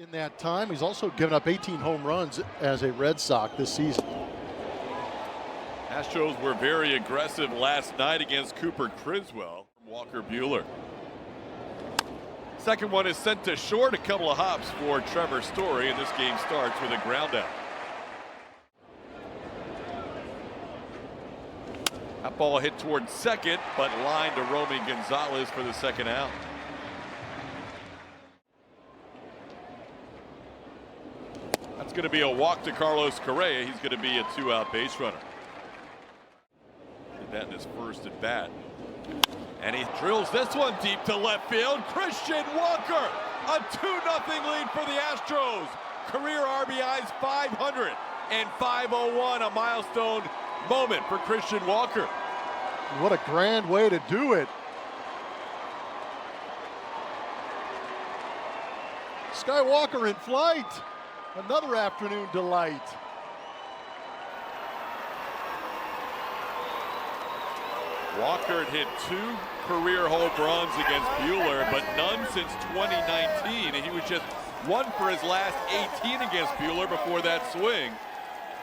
In that time, he's also given up 18 home runs as a Red Sox this season. Astros were very aggressive last night against Cooper Criswell from Walker Buehler. Second one is sent to short, a couple of hops for Trevor Story, and this game starts with a ground out. That ball hit towards second, but lined to Romy Gonzalez for the second out. That's going to be a walk to Carlos Correa. He's going to be a two-out base runner. Did that in his first at bat. And he drills this one deep to left field. Christian Walker, a 2-0 lead for the Astros. Career RBIs 500 and 501, a milestone moment for Christian Walker. What a grand way to do it. Skywalker in flight. Another afternoon delight. Walker had hit 2 career home runs against Buehler, but none since 2019. And he was just 1 for his last 18 against Buehler before that swing.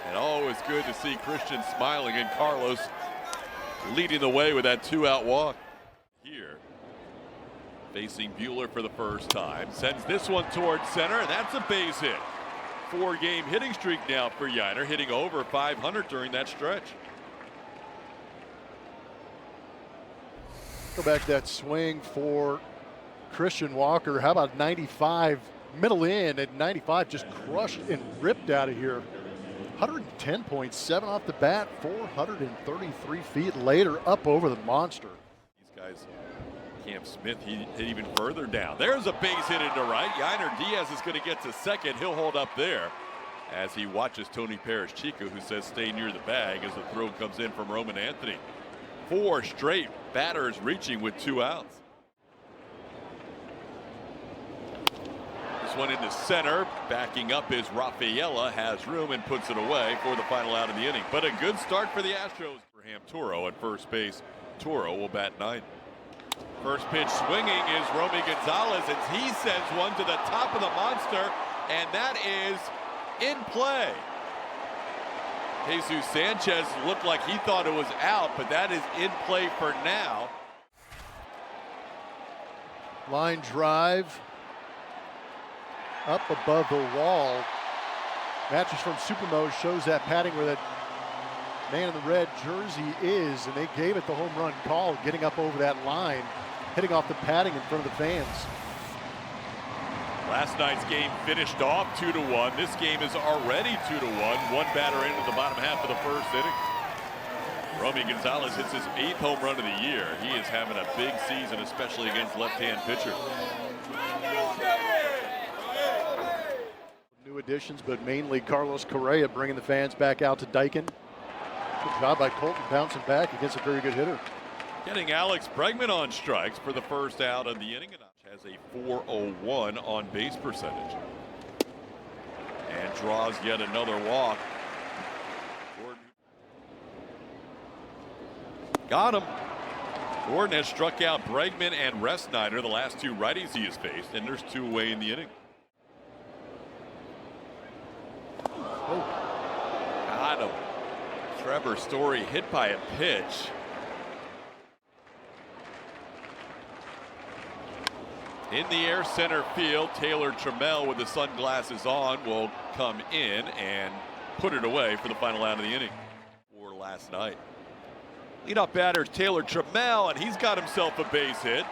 And always good to see Christian smiling and Carlos leading the way with that 2-out walk. Here, facing Buehler for the first time, sends this one towards center, and that's a base hit. 4-game hitting streak now for Yainer, hitting over 500 during that stretch. Go back to that swing for Christian Walker. How about 95, middle in at 95, just crushed and ripped out of here. 110.7 off the bat, 433 feet later, up over the monster. These guys, Cam Smith, he hit even further down. There's a base hit into right. Yainer Diaz is going to get to second. He'll hold up there as he watches Tony Perez-Chico, who says stay near the bag, as the throw comes in from Roman Anthony. 4 straight batters reaching with 2 outs. This one into center, backing up is Rafaela, has room and puts it away for the final out of the inning. But a good start for the Astros. Abraham Toro at first base. Toro will bat 9th. First pitch swinging is Romy Gonzalez, and he sends one to the top of the monster, and that is in play. Jesus Sanchez looked like he thought it was out, but that is in play for now. Line drive up above the wall. Matches from Supermode shows that padding where that man in the red jersey is, and they gave it the home run call, getting up over that line, hitting off the padding in front of the fans. Last night's game finished off 2-1. This game is already 2-1. 1 batter into the bottom half of the first inning. Romy Gonzalez hits his 8th home run of the year. He is having a big season, especially against left-hand pitchers. New additions, but mainly Carlos Correa bringing the fans back out to Daikin. Good job by Colton bouncing back against a very good hitter. Getting Alex Bregman on strikes for the first out of the inning. Has a 401 on base percentage. And draws yet another walk. Gordon. Got him. Gordon has struck out Bregman and Resnider, the last 2 righties he has faced, and there's 2 away in the inning. Oh. Got him. Trevor Story hit by a pitch. In the air center field, Taylor Trammell with the sunglasses on will come in and put it away for the final out of the inning. For last night. Leadoff batter Taylor Trammell, and he's got himself a base hit.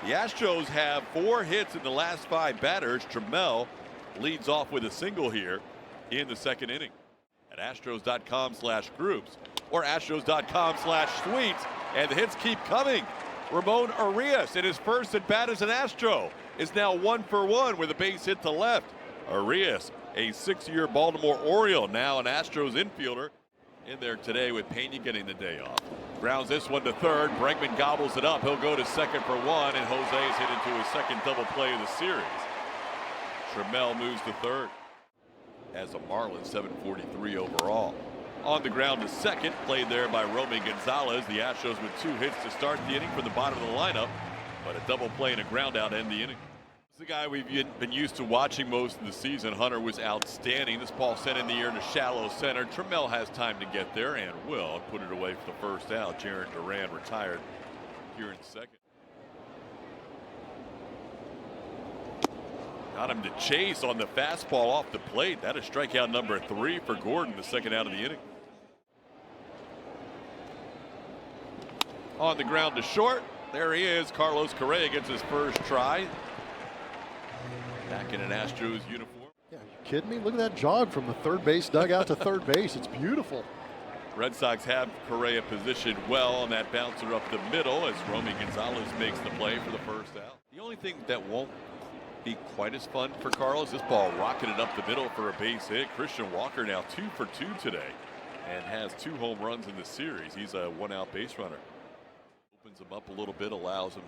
The Astros have 4 hits in the last 5 batters. Trammell leads off with a single here in the second inning. At Astros.com/groups or Astros.com/suites, and the hits keep coming. Ramon Arias in his first at bat as an Astro is now 1 for 1 with a base hit to left. Arias, a 6-year Baltimore Oriole, now an Astros infielder, in there today with Pena getting the day off. Grounds this one to third. Bregman gobbles it up. He'll go to second for 1, and Jose is hit into his second double play of the series. Trammell moves to third. As a Marlin, 743 overall. On the ground to second, played there by Romy Gonzalez. The Astros with 2 hits to start the inning from the bottom of the lineup, but a double play and a ground out end the inning. The guy we've been used to watching most of the season. Hunter was outstanding. This ball sent in the air to shallow center. Trammell has time to get there and will put it away for the first out. Jarren Duran retired here in second. Got him to chase on the fastball off the plate. That is strikeout number 3 for Gordon, the second out of the inning. On the ground to short. There he is. Carlos Correa gets his first try. Back in an Astros uniform. Yeah, you kidding me? Look at that jog from the third base dugout to third base. It's beautiful. Red Sox have Correa positioned well on that bouncer up the middle as Romy Gonzalez makes the play for the first out. The only thing that won't be quite as fun for Carlos, this ball rocketed up the middle for a base hit. Christian Walker now 2 for 2 today and has 2 home runs in the series. He's a 1-out base runner. Opens him up a little bit, allows him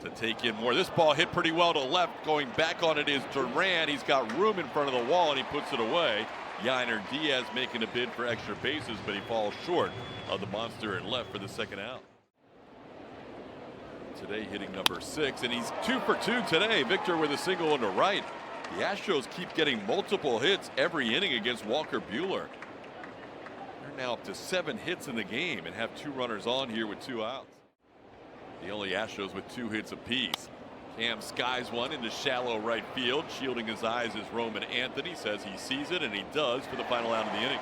to take in more. This ball hit pretty well to left. Going back on it is Duran. He's got room in front of the wall and he puts it away. Yainer Diaz making a bid for extra bases, but he falls short of the monster in left for the second out. Today hitting number 6, and he's 2 for 2 today. Victor with a single on the right. The Astros keep getting multiple hits every inning against Walker Buehler. They're now up to 7 hits in the game and have 2 runners on here with 2 outs. The only Astros with 2 hits apiece. Cam skies one into shallow right field. Shielding his eyes is Roman Anthony. Says he sees it, and he does for the final out of the inning.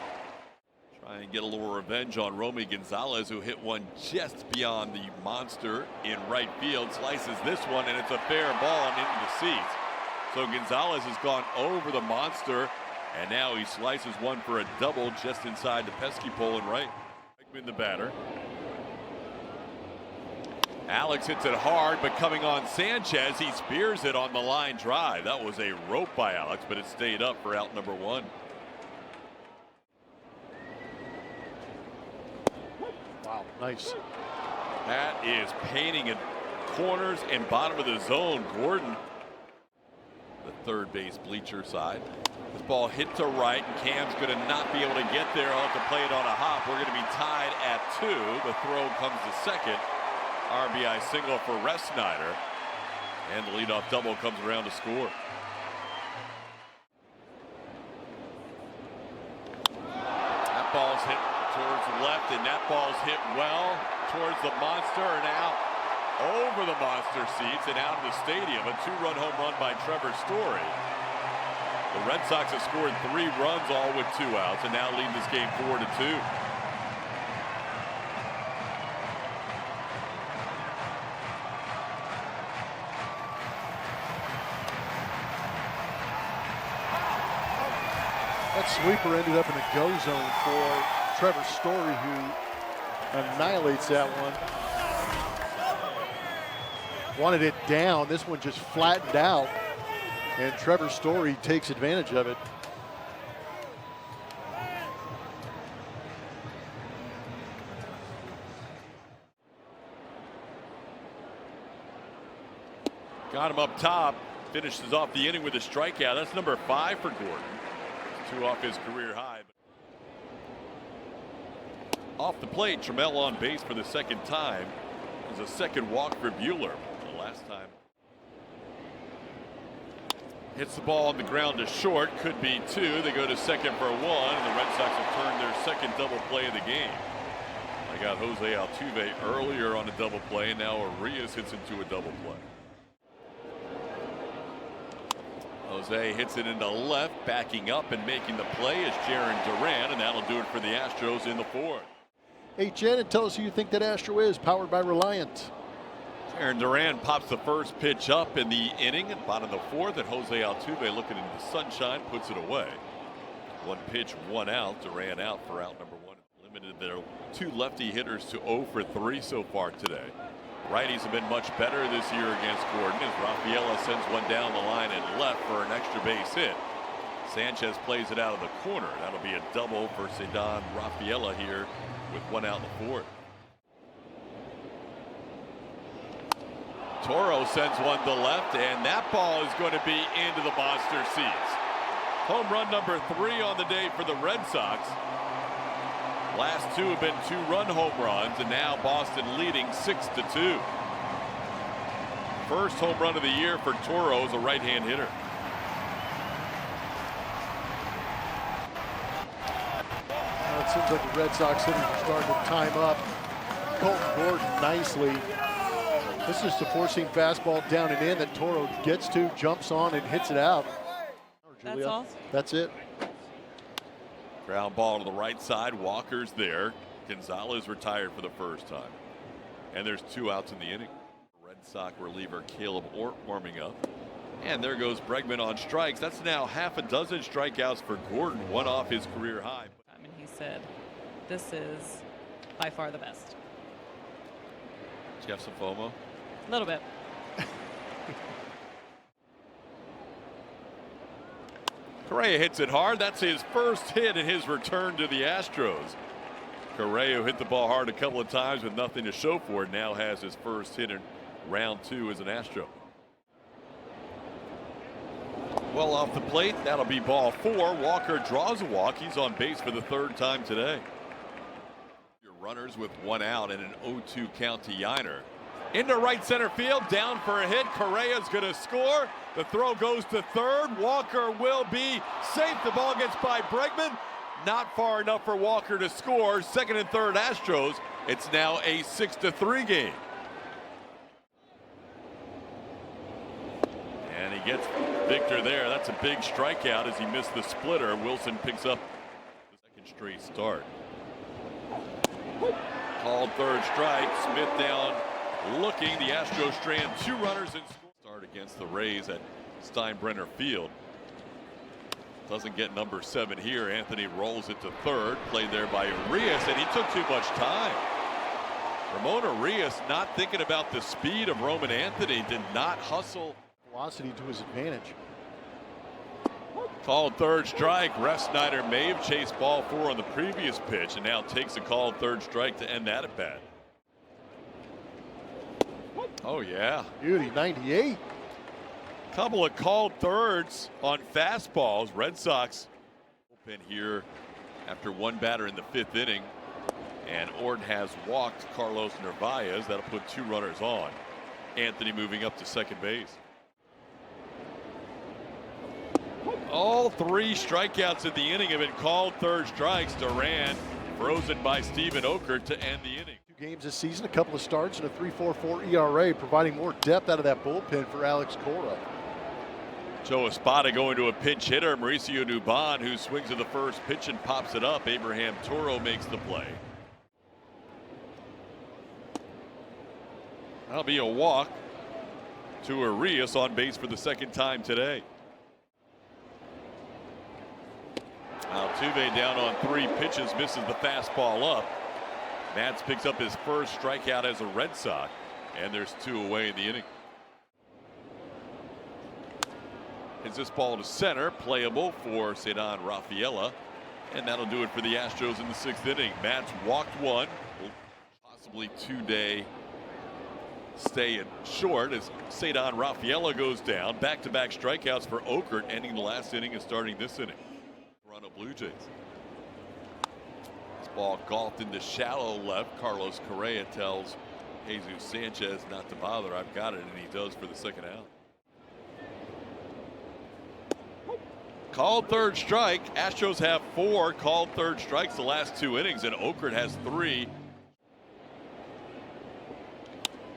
Try and get a little revenge on Romy Gonzalez, who hit one just beyond the monster in right field. Slices this one, and it's a fair ball and into the seats. So Gonzalez has gone over the monster, and now he slices one for a double just inside the pesky pole and right. Bregman the batter. Alex hits it hard, but coming on Sanchez, he spears it on the line drive. That was a rope by Alex, but it stayed up for out number 1. Wow, nice. That is painting at corners and bottom of the zone. Gordon, the third base bleacher side. This ball hit to right, and Cam's going to not be able to get there. I'll have to play it on a hop. We're going to be tied at 2. The throw comes to second. RBI single for Res Snyder, and the leadoff double comes around to score. That ball's hit towards the left, and that ball's hit well towards the monster and out over the monster seats and out of the stadium. A 2-run home run by Trevor Story. The Red Sox have scored 3 runs, all with 2 outs, and now leading this game 4-2. That sweeper ended up in a go zone for Trevor Story, who annihilates that one. Wanted it down. This one just flattened out, and Trevor Story takes advantage of it. Got him up top. Finishes off the inning with a strikeout. That's number 5 for Gordon. 2 off his career high. Off the plate, Trammell on base for the second time. It was a second walk for Buehler the last time. Hits the ball on the ground to short. Could be 2. They go to second for 1, and the Red Sox have turned their second double play of the game. I got Jose Altuve earlier on a double play, and now Arias hits into a double play. Jose hits it into left, backing up and making the play is Jarren Duran, and that'll do it for the Astros in the 4th. Hey, Janet, tell us who you think that Astro is, powered by Reliant. Jarren Duran pops the first pitch up in the inning at bottom of the 4th, and Jose Altuve, looking into the sunshine, puts it away. 1 pitch, 1 out. Duran out for out number 1. Limited their 2 lefty hitters to 0 for 3 so far today. Righties have been much better this year against Gordon as Rafaela sends one down the line and left for an extra base hit. Sanchez plays it out of the corner. That'll be a double for Ceddanne Rafaela here with 1 out in the 4th. Toro sends one to left, and that ball is going to be into the monster seats. Home run number 3 on the day for the Red Sox. Last 2 have been 2-run home runs, and now Boston leading 6-2. First home run of the year for Toro as a right-hand hitter. It seems like the Red Sox hitters are starting to time up. Colton Gordon nicely. This is the four-seam fastball down and in that Toro gets to, jumps on, and hits it out. That's all? That's it. Ground ball to the right side. Walker's there. Gonzalez retired for the first time. And there's 2 outs in the inning. Red Sox reliever Caleb Ort warming up. And there goes Bregman on strikes. That's now half a dozen strikeouts for Gordon, 1 off his career high. And he said, this is by far the best. Did you have some FOMO? A little bit. Correa hits it hard. That's his first hit in his return to the Astros. Correa hit the ball hard a couple of times with nothing to show for it. Now has his first hit in round 2 as an Astro. Well off the plate, that'll be ball 4. Walker draws a walk. He's on base for the 3rd time today. Your runners with 1 out and an 0-2 count to Yiner. Into right center field, down for a hit. Correa's going to score. The throw goes to 3rd. Walker will be safe. The ball gets by Bregman. Not far enough for Walker to score. 2nd and 3rd Astros. It's now a 6-3 game. And he gets Victor there. That's a big strikeout as he missed the splitter. Wilson picks up the 2nd straight start. Called 3rd strike. Smith down looking. The Astros strand 2 runners and start against the Rays at Steinbrenner Field. Doesn't get number 7 here. Anthony rolls it to 3rd. Played there by Urias, and he took too much time. Ramon Urias, not thinking about the speed of Roman Anthony, did not hustle. Velocity to his advantage. Called 3rd strike. Ref Snyder may have chased ball 4 on the previous pitch and now takes a called 3rd strike to end that at bat. Oh yeah. Beauty, 98. Couple of called 3rds on fastballs. Red Sox open here after 1 batter in the 5th inning. And Orton has walked Carlos Narvaez. That'll put 2 runners on. Anthony moving up to 2nd base. All 3 strikeouts in the inning have been called 3rd strikes. Duran frozen by Steven Okert to end the inning. 2 games this season, a couple of starts, and a 3.44 ERA, providing more depth out of that bullpen for Alex Cora. Joe Espada going to a pinch hitter. Mauricio Dubon, who swings at the first pitch and pops it up. Abraham Toro makes the play. That'll be a walk to Urias, on base for the 2nd time today. Altuve down on 3 pitches, misses the fastball up. Matz picks up his first strikeout as a Red Sox, and there's 2 away in the inning. Hits this ball to center, playable for Cedar Rafaela, and that'll do it for the Astros in the 6th inning. Matz walked 1, possibly 2-day stay in short as Cedar Rafaela goes down. Back-to-back strikeouts for Okert, ending the last inning and starting this inning. Toronto Blue Jays. This ball golfed into shallow left. Carlos Correa tells Jesus Sanchez not to bother. I've got it, and he does for the 2nd out. Called 3rd strike. Astros have 4 called 3rd strikes the last 2 innings, and Okert has 3.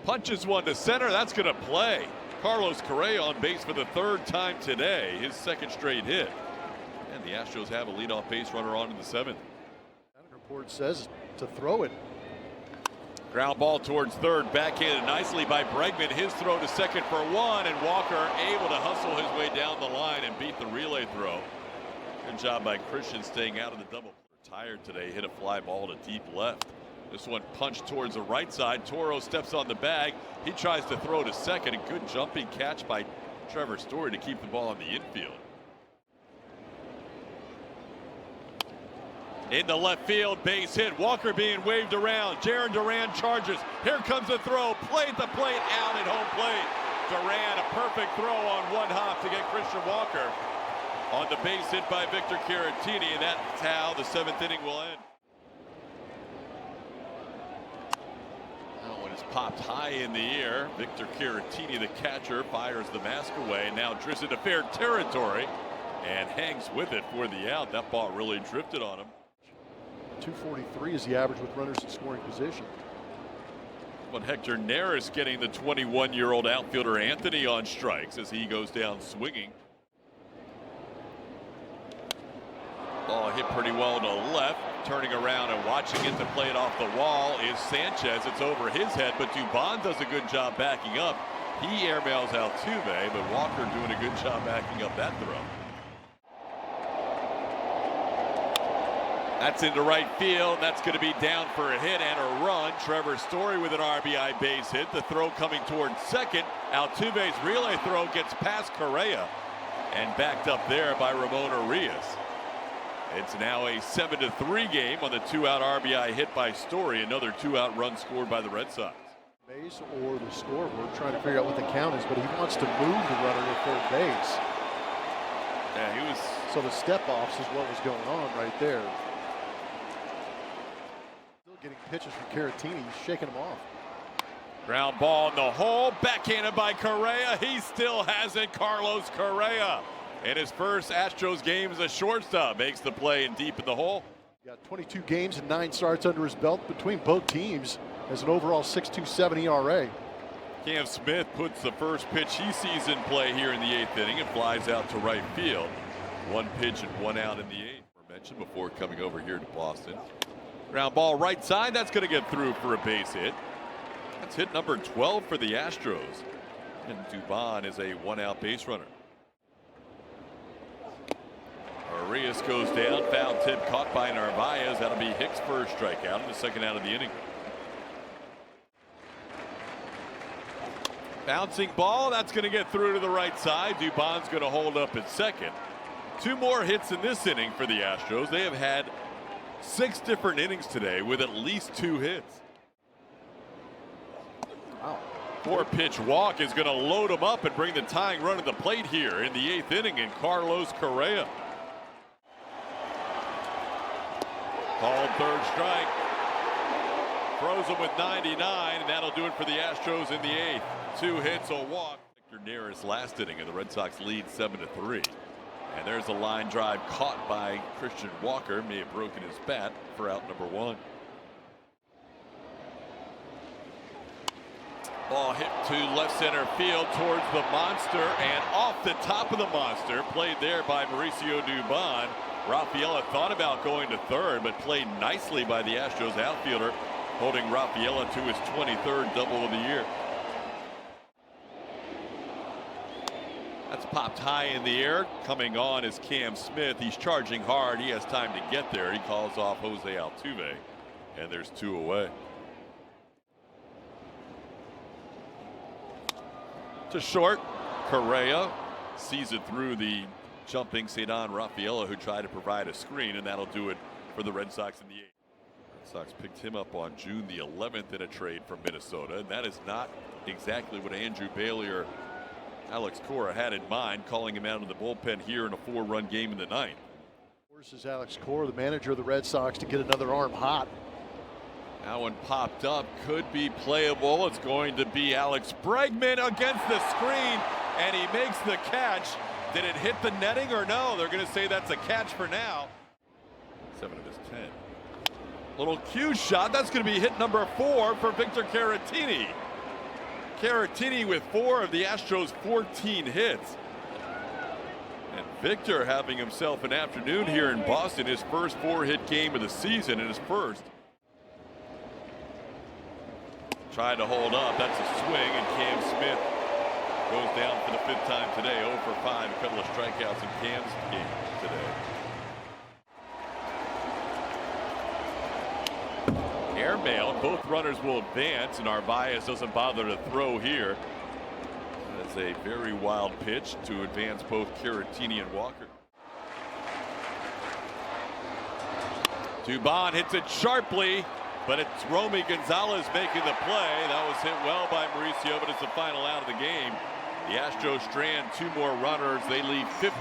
Punches 1 to center. That's going to play. Carlos Correa on base for the 3rd time today, his 2nd straight hit. And the Astros have a leadoff base runner on in the 7th. That report says to throw it. Ground ball towards 3rd, backhanded nicely by Bregman. His throw to 2nd for 1, and Walker able to hustle his way down the line and beat the relay throw. Good job by Christian staying out of the double. Retired today, hit a fly ball to deep left. This one punched towards the right side. Toro steps on the bag. He tries to throw to 2nd. A good jumping catch by Trevor Story to keep the ball in the infield. Into left field, base hit. Walker being waved around. Jarren Duran charges. Here comes the throw. Play at the plate, out at home plate. Duran, a perfect throw on 1 hop to get Christian Walker on the base hit by Victor Caratini, and that's how the 7th inning will end. That one It's popped high in the air. Victor Caratini, the catcher, fires the mask away. Now drifts into fair territory and hangs with it for the out. That ball really drifted on him. 243 is the average with runners in scoring position. But Hector Neris getting the 21-year-old outfielder Anthony on strikes as he goes down swinging. Ball hit pretty well to left. Turning around and watching it to play it off the wall is Sanchez. It's over his head, but Dubon does a good job backing up. He airmails Altuve, but Walker doing a good job backing up that throw. That's into right field. That's going to be down for a hit and a run. Trevor Story with an RBI base hit. The throw coming towards second. Altuve's relay throw gets past Correa and backed up there by Ramon Arias. It's now a 7-3 game on the 2-out RBI hit by Story. Another 2-out run scored by the Red Sox. Base or the scoreboard trying to figure out what the count is, but he wants to move the runner to third base. Yeah, he was. So the step-offs is what was going on right there. Still getting pitches from Caratini. He's shaking them off. Ground ball in the hole. Backhanded by Correa. He still has it. Carlos Correa. In his first Astros game as a shortstop, makes the play and deep in the hole. Got 22 games and 9 starts under his belt between both teams. Has an overall 6.27 ERA. Cam Smith puts the first pitch he sees in play here in the 8th inning and flies out to right field. 1 pitch and 1 out in the 8th. Mentioned before coming over here to Boston. Ground ball right side. That's going to get through for a base hit. That's hit number 12 for the Astros. And Dubon is a 1-out base runner. Arias goes down, foul tip caught by Narvaez. That'll be Hicks' first strikeout in the 2nd out of the inning. Bouncing ball, that's going to get through to the right side. Dubon's going to hold up at second. 2 more hits in this inning for the Astros. They have had 6 different innings today with at least 2 hits. Wow. 4-pitch walk is going to load him up and bring the tying run to the plate here in the 8th inning, and Carlos Correa. Called 3rd strike. Throws him with 99, and that'll do it for the Astros in the 8th. 2 hits, a walk. Hector Neris last inning, and the Red Sox lead 7-3. And there's a line drive caught by Christian Walker. May have broken his bat for out number 1. Ball hit to left center field towards the monster and off the top of the monster. Played there by Mauricio Dubon. Rafaela thought about going to third, but played nicely by the Astros outfielder, holding Rafaela to his 23rd double of the year. That's popped high in the air. Coming on is Cam Smith. He's charging hard. He has time to get there. He calls off Jose Altuve, and there's 2 away. To short. Correa sees it through the jumping Cedar Rafaela, who tried to provide a screen, and that'll do it for the Red Sox in the 8th. Red Sox picked him up on June the 11th in a trade from Minnesota, and that is not exactly what Andrew Bailey or Alex Cora had in mind, calling him out of the bullpen here in a 4-run game in the 9th. Forces Alex Cora, the manager of the Red Sox, to get another arm hot. That one popped up, could be playable. It's going to be Alex Bregman against the screen, and he makes the catch. Did it hit the netting or no? They're going to say that's a catch for now. 7 of his 10. Little cue shot. That's going to be hit number 4 for Victor Caratini. Caratini with 4 of the Astros' 14 hits. And Victor having himself an afternoon here in Boston. His first 4-hit game of the season, and his first. Tried to hold up. That's a swing, and Cam Smith goes down for the 5th time today. 0 for 5. A couple of strikeouts in Cam's game today. Airmail. Both runners will advance, and Narvaez doesn't bother to throw here. That's a very wild pitch to advance both Caratini and Walker. Dubon hits it sharply, but it's Romy Gonzalez making the play. That was hit well by Mauricio, but it's the final out of the game. The Astros strand 2 more runners. They leave 15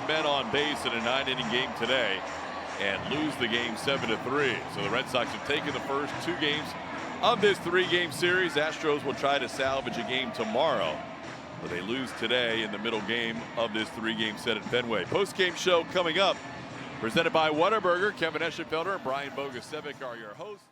men on base in a 9-inning game today and lose the game 7-3. So the Red Sox have taken the first 2 games of this 3-game series. Astros will try to salvage a game tomorrow, but they lose today in the middle game of this 3-game set at Fenway. Post-game show coming up, presented by Whataburger. Kevin Eschenfelder and Brian Bogusevic are your hosts.